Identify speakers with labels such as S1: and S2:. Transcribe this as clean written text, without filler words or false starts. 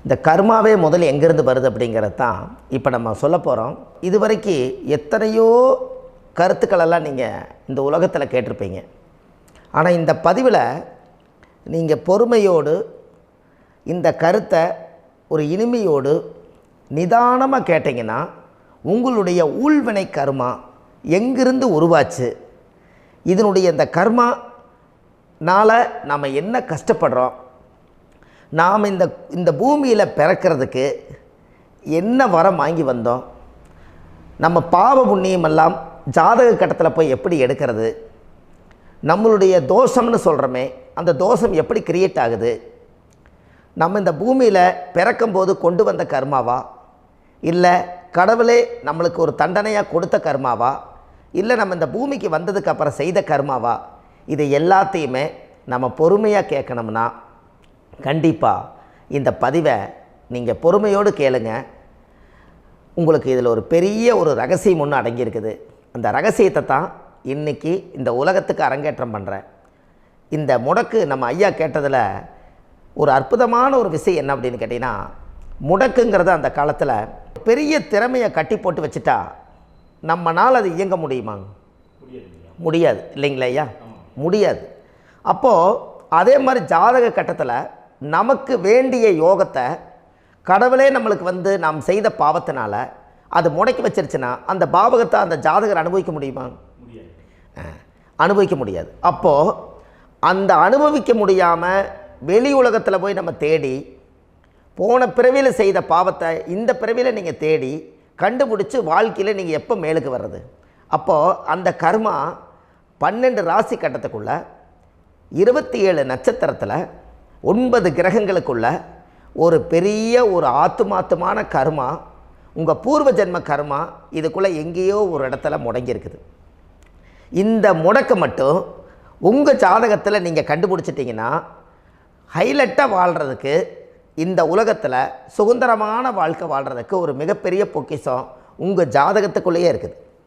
S1: இந்த கர்மாவே முதல்ல எங்கேருந்து வருது அப்படிங்கிறது தான் இப்போ நம்ம சொல்ல போகிறோம். இதுவரைக்கும் எத்தனையோ கருத்துக்களெல்லாம் நீங்கள் இந்த உலகத்தில் கேட்டிருப்பீங்க. ஆனால் இந்த பதிவில் நீங்கள் பொறுமையோடு இந்த கருத்தை ஒரு இனிமையோடு நிதானமாக கேட்டிங்கன்னா உங்களுடைய ஊழ்வினை கர்மா எங்கிருந்து உருவாச்சு, இதனுடைய இந்த கர்மானால் நாம் என்ன கஷ்டப்படுறோம், நாம் இந்த பூமியில் பிறக்கிறதுக்கு என்ன வரம் வாங்கி வந்தோம், நம்ம பாவ புண்ணியமெல்லாம் ஜாதக கட்டத்தில் போய் எப்படி எடுக்கிறது, நம்மளுடைய தோஷம்னு சொல்கிறோமே அந்த தோஷம் எப்படி கிரியேட் ஆகுது, நம்ம இந்த பூமியில் பிறக்கும்போது கொண்டு வந்த கர்மாவா, இல்லை கடவுளே நம்மளுக்கு ஒரு தண்டனையாக கொடுத்த கர்மாவா, இல்லை நம்ம இந்த பூமிக்கு வந்ததுக்கு அப்புறம் செய்த கர்மாவா, இது எல்லாத்தையுமே நம்ம பொறுமையாக கேட்கணும்னா கண்டிப்பாக இந்த பதிவை நீங்கள் பொறுமையோடு கேளுங்க. உங்களுக்கு இதில் ஒரு பெரிய ஒரு ரகசியம் ஒன்று அடங்கியிருக்குது. அந்த ரகசியத்தை தான் இன்றைக்கி இந்த உலகத்துக்கு அரங்கேற்றம் பண்ணுறேன். இந்த முடக்கு நம்ம ஐயா கேட்டதில் ஒரு அற்புதமான ஒரு விஷயம் என்ன அப்படின்னு கேட்டிங்கன்னா, முடக்குங்கிறது அந்த காலத்தில் பெரிய திறமையை கட்டி போட்டு வச்சுட்டா நம்மனால் அது இயங்க முடியுமா? முடியாது இல்லைங்களா ஐயா? முடியாது. அப்போது அதே மாதிரி ஜாதக கட்டத்தில் நமக்கு வேண்டிய யோகத்தை கடவுளே நம்மளுக்கு வந்து நாம் செய்த பாவத்தினால அது முடக்கி வச்சிருச்சுன்னா அந்த பாவகத்தை அந்த ஜாதகர் அனுபவிக்க முடியுமா? அனுபவிக்க முடியாது. அப்போது அந்த அனுபவிக்க முடியாமல் வெளி உலகத்தில் போய் நம்ம தேடி போன பிறவியில் செய்த பாவத்தை இந்த பிறவியில் நீங்கள் தேடி கண்டுபிடிச்சி வாழ்க்கையில் நீங்கள் எப்போ மேலுக்கு வர்றது? அப்போது அந்த கர்மா 12 ராசி கட்டத்துக்குள்ள 27 நட்சத்திரத்தில் 9 கிரகங்களுக்குள்ள ஒரு பெரிய ஒரு ஆத்துமாத்துமான கர்மா, உங்கள் பூர்வ ஜென்ம கர்மா இதுக்குள்ளே எங்கேயோ ஒரு இடத்துல முடங்கியிருக்குது. இந்த முடக்க மட்டும் உங்கள் ஜாதகத்தில் நீங்கள் கண்டுபிடிச்சிட்டிங்கன்னா ஹைலைட்டாக வாழ்கிறதுக்கு, இந்த உலகத்தில் சுதந்திரமான வாழ்க்கை வாழ்கிறதுக்கு ஒரு மிகப்பெரிய பொக்கிஷம் உங்கள் ஜாதகத்துக்குள்ளேயே இருக்குது.